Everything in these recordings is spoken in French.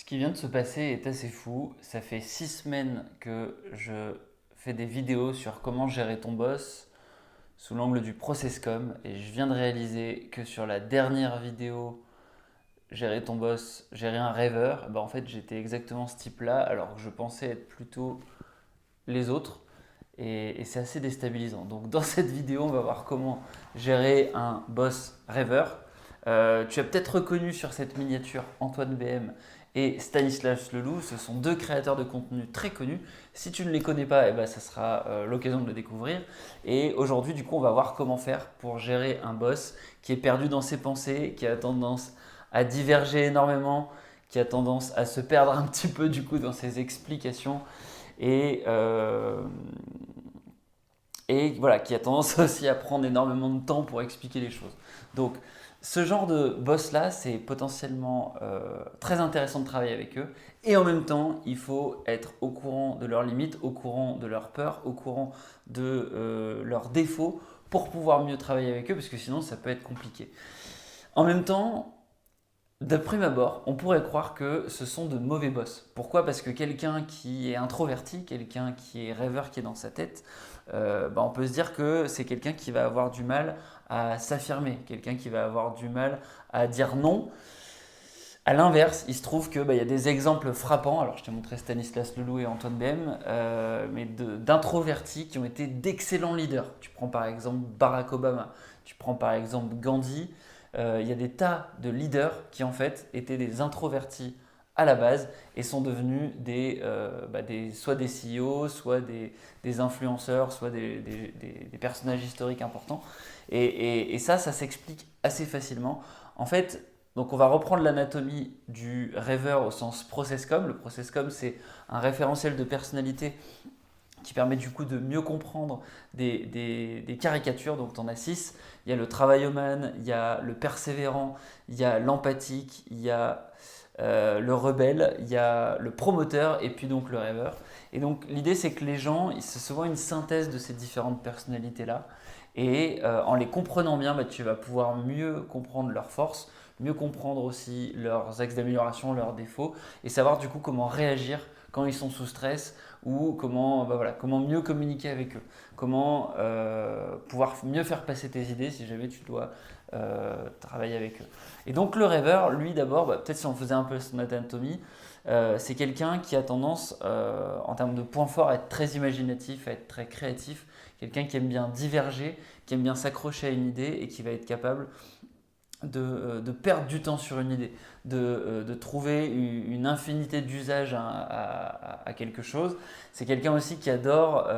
Ce qui vient de se passer est assez fou. Ça fait 6 semaines que je fais des vidéos sur comment gérer ton boss sous l'angle du processcom et je viens de réaliser que sur la dernière vidéo gérer ton boss, gérer un rêveur, en fait j'étais exactement ce type-là alors que je pensais être plutôt les autres et c'est assez déstabilisant. Donc dans cette vidéo on va voir comment gérer un boss rêveur. Tu as peut-être reconnu sur cette miniature Antoine BM et Stanislas Leloup, ce sont deux créateurs de contenu très connus. Si tu ne les connais pas, ça sera l'occasion de le découvrir. Et aujourd'hui, du coup, on va voir comment faire pour gérer un boss qui est perdu dans ses pensées, qui a tendance à diverger énormément, qui a tendance à se perdre un petit peu du coup dans ses explications et, euh, et voilà, qui a tendance aussi à prendre énormément de temps pour expliquer les choses. Donc, ce genre de boss-là, c'est potentiellement très intéressant de travailler avec eux. Et en même temps, il faut être au courant de leurs limites, au courant de leurs peurs, au courant de leurs défauts pour pouvoir mieux travailler avec eux, parce que sinon, ça peut être compliqué. En même temps, de prime abord, on pourrait croire que ce sont de mauvais boss. Pourquoi? Parce que quelqu'un qui est introverti, quelqu'un qui est rêveur, qui est dans sa tête, on peut se dire que c'est quelqu'un qui va avoir du mal à s'affirmer, quelqu'un qui va avoir du mal à dire non. À l'inverse, il se trouve qu'il y a des exemples frappants. Alors, je t'ai montré Stanislas Leloup et Antoine BM, mais d'introvertis qui ont été d'excellents leaders. Tu prends par exemple Barack Obama, tu prends par exemple Gandhi. Il y a des tas de leaders qui en fait étaient des introvertis à la base et sont devenus soit des CEO, soit des influenceurs, soit des personnages historiques importants. Et ça s'explique assez facilement. En fait, donc on va reprendre l'anatomie du rêveur au sens processcom. Le processcom, c'est un référentiel de personnalité qui permet du coup de mieux comprendre des caricatures. Donc tu en as 6. Il y a le travaillomane, il y a le persévérant, il y a l'empathique, il y a le rebelle, il y a le promoteur et puis donc le rêveur. Et donc l'idée c'est que les gens, c'est souvent une synthèse de ces différentes personnalités-là. Et en les comprenant bien, tu vas pouvoir mieux comprendre leurs forces, mieux comprendre aussi leurs axes d'amélioration, leurs défauts, et savoir du coup comment réagir quand ils sont sous stress ou comment mieux communiquer avec eux, comment pouvoir mieux faire passer tes idées si jamais tu dois travailler avec eux. Et donc le rêveur, lui d'abord, peut-être si on faisait un peu son anatomie, c'est quelqu'un qui a tendance, en termes de points forts, à être très imaginatif, à être très créatif, quelqu'un qui aime bien diverger, qui aime bien s'accrocher à une idée et qui va être capable de perdre du temps sur une idée, de trouver une infinité d'usages à quelque chose. C'est quelqu'un aussi qui adore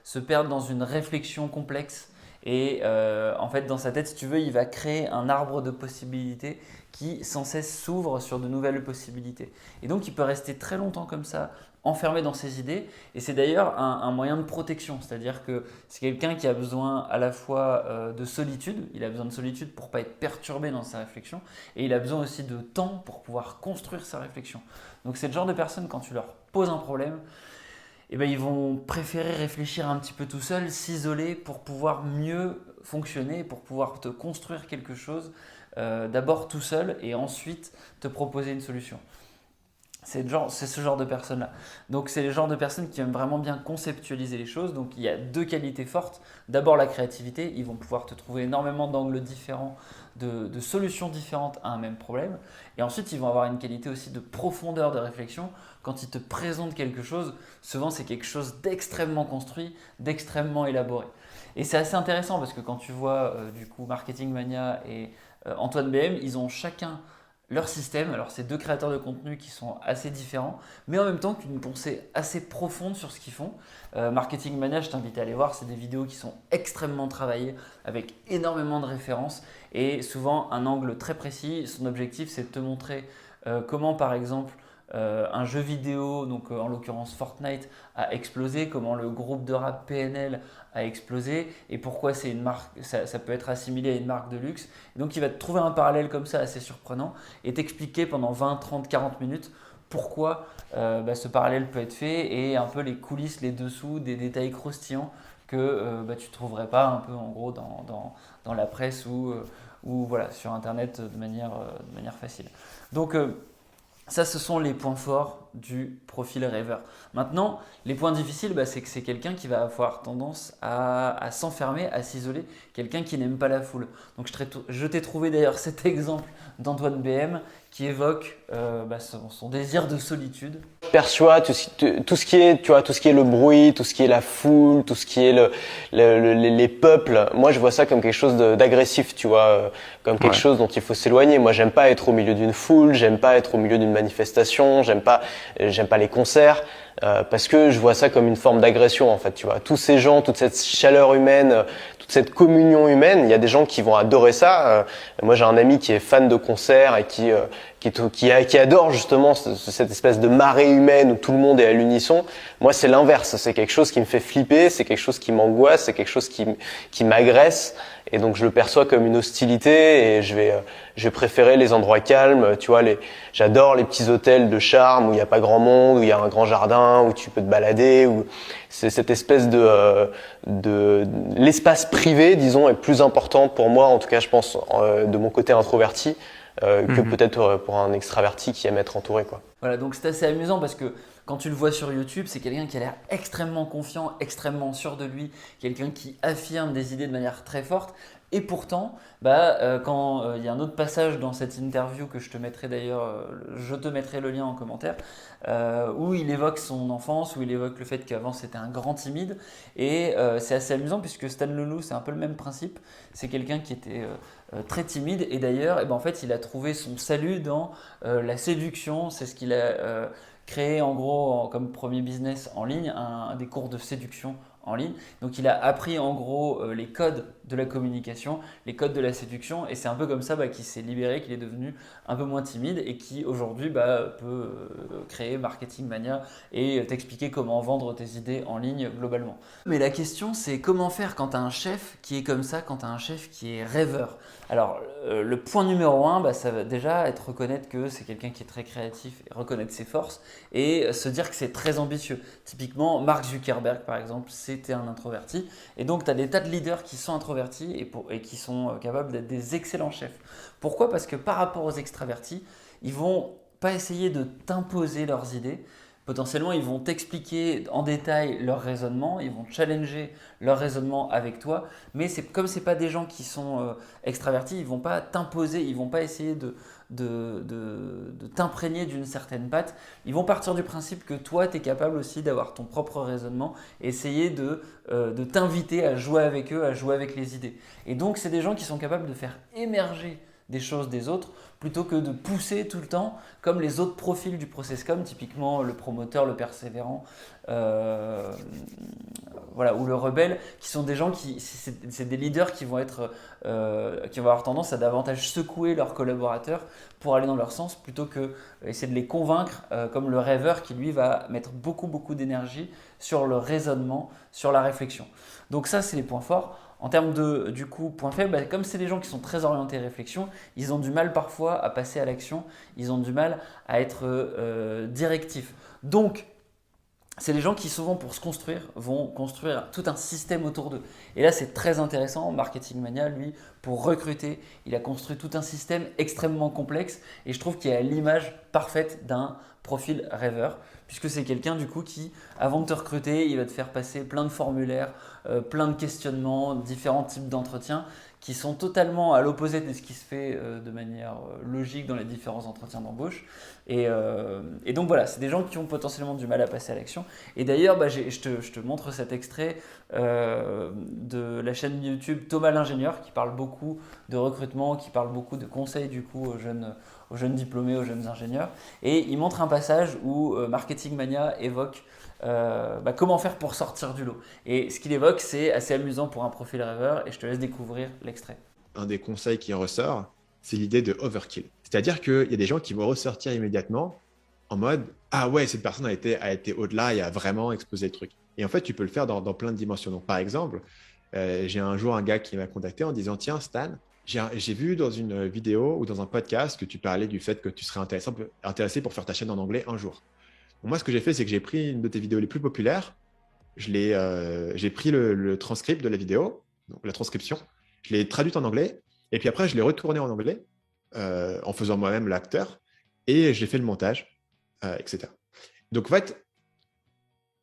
se perdre dans une réflexion complexe et en fait dans sa tête, si tu veux, il va créer un arbre de possibilités qui sans cesse s'ouvre sur de nouvelles possibilités. Et donc il peut rester très longtemps comme ça, enfermé dans ses idées, et c'est d'ailleurs un moyen de protection, c'est-à-dire que c'est quelqu'un qui a besoin à la fois de solitude, il a besoin de solitude pour ne pas être perturbé dans sa réflexion, et il a besoin aussi de temps pour pouvoir construire sa réflexion. Donc c'est le genre de personnes, quand tu leur poses un problème, ils vont préférer réfléchir un petit peu tout seul, s'isoler pour pouvoir mieux fonctionner, pour pouvoir te construire quelque chose, d'abord tout seul, et ensuite te proposer une solution. C'est ce genre de personnes-là. Donc c'est le genre de personnes qui aiment vraiment bien conceptualiser les choses. Donc il y a deux qualités fortes. D'abord la créativité, ils vont pouvoir te trouver énormément d'angles différents, de solutions différentes à un même problème. Et ensuite ils vont avoir une qualité aussi de profondeur de réflexion. Quand ils te présentent quelque chose, souvent c'est quelque chose d'extrêmement construit, d'extrêmement élaboré. Et c'est assez intéressant parce que quand tu vois du coup Marketing Mania et Antoine BM, ils ont chacun leur système. Alors, c'est deux créateurs de contenu qui sont assez différents, mais en même temps qu'une pensée assez profonde sur ce qu'ils font. Marketing Mania, je t'invite à aller voir, c'est des vidéos qui sont extrêmement travaillées, avec énormément de références et souvent un angle très précis. Son objectif, c'est de te montrer comment, par exemple, un jeu vidéo, donc en l'occurrence Fortnite, a explosé, comment le groupe de rap PNL a explosé et pourquoi c'est une marque, ça peut être assimilé à une marque de luxe. Et donc il va te trouver un parallèle comme ça assez surprenant et t'expliquer pendant 20, 30, 40 minutes pourquoi ce parallèle peut être fait et un peu les coulisses, les dessous, des détails croustillants que tu ne trouverais pas un peu en gros dans la presse ou voilà, sur internet de manière facile. Donc Ça, ce sont les points forts du profil rêveur. Maintenant, les points difficiles, c'est que c'est quelqu'un qui va avoir tendance à s'enfermer, à s'isoler, quelqu'un qui n'aime pas la foule. Donc je t'ai trouvé d'ailleurs cet exemple d'Antoine BM qui évoque son désir de solitude. Je perçois tout ce qui est, tu vois, tout ce qui est le bruit, tout ce qui est la foule, tout ce qui est les peuples. Moi, je vois ça comme quelque chose d'agressif, tu vois, comme quelque chose dont il faut s'éloigner. Moi, j'aime pas être au milieu d'une foule, j'aime pas être au milieu d'une manifestation, j'aime pas les concerts. Parce que je vois ça comme une forme d'agression en fait, tu vois. Tous ces gens, toute cette chaleur humaine, toute cette communion humaine, il y a des gens qui vont adorer ça. Moi, j'ai un ami qui est fan de concerts et qui adore justement cette espèce de marée humaine où tout le monde est à l'unisson. Moi, c'est l'inverse. C'est quelque chose qui me fait flipper, c'est quelque chose qui m'angoisse, c'est quelque chose qui m'agresse. Et donc, je le perçois comme une hostilité et je vais préférer les endroits calmes. Tu vois, j'adore les petits hôtels de charme où il n'y a pas grand monde, où il y a un grand jardin, où tu peux te balader, où c'est cette espèce l'espace privé, disons, est plus important pour moi, en tout cas, je pense, de mon côté introverti, que peut-être pour un extraverti qui aime être entouré, quoi. Voilà, donc c'est assez amusant parce que quand tu le vois sur YouTube, c'est quelqu'un qui a l'air extrêmement confiant, extrêmement sûr de lui, quelqu'un qui affirme des idées de manière très forte. Et pourtant, quand il y a un autre passage dans cette interview que je te mettrai d'ailleurs, je te mettrai le lien en commentaire, où il évoque son enfance, où il évoque le fait qu'avant c'était un grand timide. Et c'est assez amusant puisque Stan Leloup, c'est un peu le même principe. C'est quelqu'un qui était très timide et d'ailleurs, en fait, il a trouvé son salut dans la séduction. C'est ce qu'il a créé en gros comme premier business en ligne, des cours de séduction en ligne. Donc il a appris en gros les codes de la communication, les codes de la séduction et c'est un peu comme ça qu'il s'est libéré, qu'il est devenu un peu moins timide et qui aujourd'hui peut créer Marketing Mania et t'expliquer comment vendre tes idées en ligne globalement. Mais la question c'est comment faire quand tu as un chef qui est comme ça, quand tu as un chef qui est rêveur. Alors le point numéro 1, ça va déjà être reconnaître que c'est quelqu'un qui est très créatif et reconnaître ses forces et se dire que c'est très ambitieux. Typiquement Mark Zuckerberg par exemple, c'était un introverti et donc tu as des tas de leaders qui sont introvertis et qui sont capables d'être des excellents chefs. Pourquoi ? Parce que par rapport aux extravertis, ils vont pas essayer de t'imposer leurs idées. Potentiellement, ils vont t'expliquer en détail leur raisonnement, ils vont challenger leur raisonnement avec toi, mais comme ce n'est pas des gens qui sont extravertis, ils ne vont pas t'imposer, ils ne vont pas essayer de t'imprégner d'une certaine patte. Ils vont partir du principe que toi, tu es capable aussi d'avoir ton propre raisonnement, et essayer de t'inviter à jouer avec eux, à jouer avec les idées. Et donc, c'est des gens qui sont capables de faire émerger des choses des autres plutôt que de pousser tout le temps comme les autres profils du process-com, typiquement le promoteur, le persévérant ou le rebelle, qui sont des gens c'est des leaders qui vont avoir tendance à davantage secouer leurs collaborateurs pour aller dans leur sens plutôt que essayer de les convaincre comme le rêveur qui lui va mettre beaucoup d'énergie sur le raisonnement, sur la réflexion. Donc ça c'est les points forts. En termes de points faibles, comme c'est des gens qui sont très orientés réflexion, ils ont du mal parfois à passer à l'action, ils ont du mal à être directifs. Donc, c'est des gens qui souvent pour se construire vont construire tout un système autour d'eux. Et là c'est très intéressant, Marketing Mania lui pour recruter, il a construit tout un système extrêmement complexe et je trouve qu'il a l'image parfaite d'un profil rêveur puisque c'est quelqu'un du coup qui avant de te recruter il va te faire passer plein de formulaires, plein de questionnements, différents types d'entretiens qui sont totalement à l'opposé de ce qui se fait de manière logique dans les différents entretiens d'embauche. Et donc voilà, c'est des gens qui ont potentiellement du mal à passer à l'action. Et d'ailleurs, je te montre cet extrait de la chaîne YouTube Thomas l'ingénieur qui parle beaucoup de recrutement, qui parle beaucoup de conseils du coup aux jeunes diplômés, aux jeunes ingénieurs. Et il montre un passage où Marketing Mania évoque comment faire pour sortir du lot. Et ce qu'il évoque, c'est assez amusant pour un profil rêveur et je te laisse découvrir l'extrait. Un des conseils qui en ressort, c'est l'idée de overkill. C'est-à-dire qu'il y a des gens qui vont ressortir immédiatement en mode « Ah ouais, cette personne a été au-delà et a vraiment explosé le truc. » Et en fait, tu peux le faire dans plein de dimensions. Donc, par exemple, j'ai un jour un gars qui m'a contacté en disant « Tiens, Stan, j'ai vu dans une vidéo ou dans un podcast que tu parlais du fait que tu serais intéressé pour faire ta chaîne en anglais un jour. » Moi, ce que j'ai fait, c'est que j'ai pris une de tes vidéos les plus populaires, j'ai pris le transcript de la vidéo, donc la transcription, je l'ai traduite en anglais, et puis après, je l'ai retournée en anglais en faisant moi-même l'acteur. et j'ai fait le montage, etc. Donc, en fait,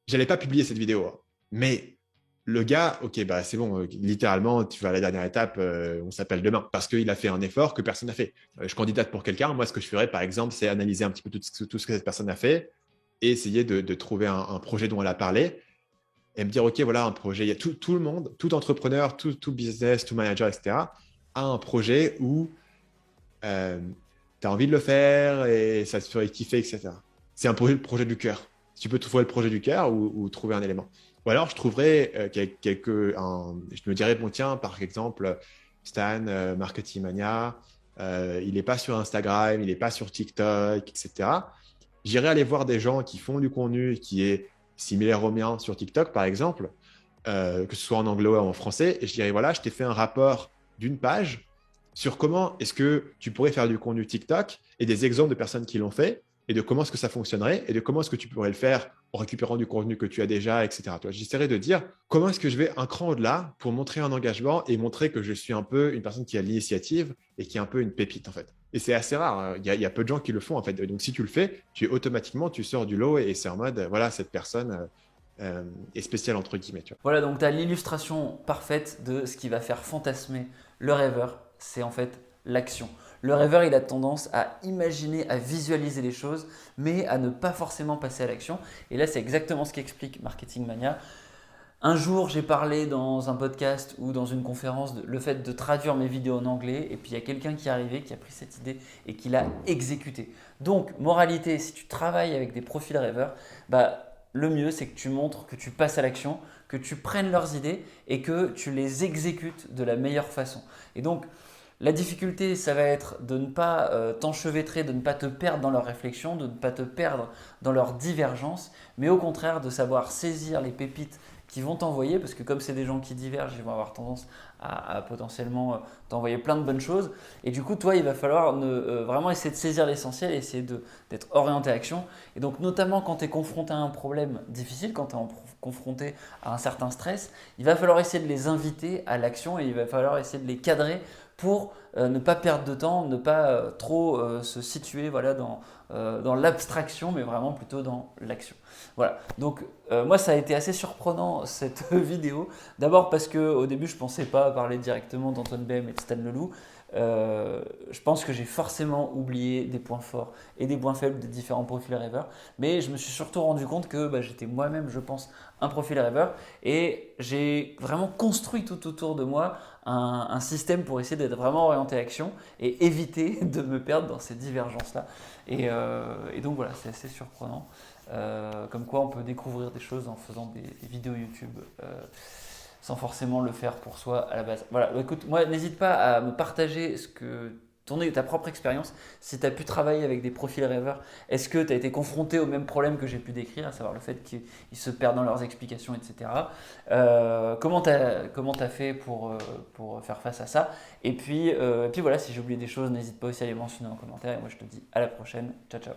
j'allais pas publier cette vidéo, hein. Mais le gars, ok, bah c'est bon, littéralement, tu vas à la dernière étape, on s'appelle demain parce qu'il a fait un effort que personne n'a fait. Je candidate pour quelqu'un. Moi, ce que je ferais, par exemple, c'est analyser un petit peu tout ce que cette personne a fait et essayer de trouver un projet dont elle a parlé et me dire, ok, voilà, un projet. Il y a tout le monde, tout entrepreneur, tout business, tout manager, etc., a un projet où tu as envie de le faire et ça te ferait kiffer, etc. C'est un projet du cœur. Si tu peux trouver le projet du cœur ou trouver un élément. Ou alors, je trouverais je me dirais, bon, tiens, par exemple, Stan, Marketing Mania, il n'est pas sur Instagram, il n'est pas sur TikTok, etc. J'irais aller voir des gens qui font du contenu qui est similaire au mien sur TikTok, par exemple, que ce soit en anglais ou en français, et je dirais, voilà, je t'ai fait un rapport d'une page sur comment est-ce que tu pourrais faire du contenu TikTok et des exemples de personnes qui l'ont fait et de comment est-ce que ça fonctionnerait et de comment est-ce que tu pourrais le faire en récupérant du contenu que tu as déjà, etc. J'essaierai de dire comment est-ce que je vais un cran au-delà pour montrer un engagement et montrer que je suis un peu une personne qui a l'initiative et qui est un peu une pépite en fait. Et c'est assez rare, hein. Il y a peu de gens qui le font en fait. Donc si tu le fais, automatiquement, tu sors du lot et c'est en mode, voilà, cette personne est spéciale entre guillemets. Tu vois. Voilà, donc tu as l'illustration parfaite de ce qui va faire fantasmer le rêveur, c'est en fait l'action. Le rêveur, il a tendance à imaginer, à visualiser les choses, mais à ne pas forcément passer à l'action. Et là, c'est exactement ce qu'explique Marketing Mania. Un jour, j'ai parlé dans un podcast ou dans une conférence le fait de traduire mes vidéos en anglais, et puis il y a quelqu'un qui est arrivé, qui a pris cette idée et qui l'a exécutée. Donc, moralité, si tu travailles avec des profils rêveurs, bah, le mieux, c'est que tu montres que tu passes à l'action, que tu prennes leurs idées et que tu les exécutes de la meilleure façon. Et donc, la difficulté, ça va être de ne pas t'enchevêtrer, de ne pas te perdre dans leurs réflexions, de ne pas te perdre dans leurs divergences, mais au contraire de savoir saisir les pépites qui vont t'envoyer, parce que comme c'est des gens qui divergent, ils vont avoir tendance à potentiellement t'envoyer plein de bonnes choses. Et du coup, toi, il va falloir vraiment essayer de saisir l'essentiel et essayer d'être orienté à action. Et donc, notamment quand tu es confronté à un problème difficile, quand tu es confronté à un certain stress, il va falloir essayer de les inviter à l'action et il va falloir essayer de les cadrer pour ne pas perdre de temps, ne pas trop se situer voilà, dans l'abstraction, mais vraiment plutôt dans l'action. Voilà, donc moi ça a été assez surprenant cette vidéo. D'abord parce qu'au début je ne pensais pas parler directement d'Antoine BM et de Stan Leloup. Je pense que j'ai forcément oublié des points forts et des points faibles des différents profils rêveurs, mais je me suis surtout rendu compte que j'étais moi-même, je pense, un profil rêveur et j'ai vraiment construit tout autour de moi un système pour essayer d'être vraiment orienté action et éviter de me perdre dans ces divergences-là. Et donc voilà, c'est assez surprenant. Comme quoi on peut découvrir des choses en faisant des vidéos YouTube sans forcément le faire pour soi à la base. Voilà, écoute, moi n'hésite pas à me partager ta propre expérience, si tu as pu travailler avec des profils rêveurs, est-ce que tu as été confronté au même problème que j'ai pu décrire, à savoir le fait qu'ils se perdent dans leurs explications, etc. Comment tu as fait pour faire face à ça et puis voilà, si j'ai oublié des choses, n'hésite pas aussi à les mentionner en commentaire et moi je te dis à la prochaine, ciao ciao.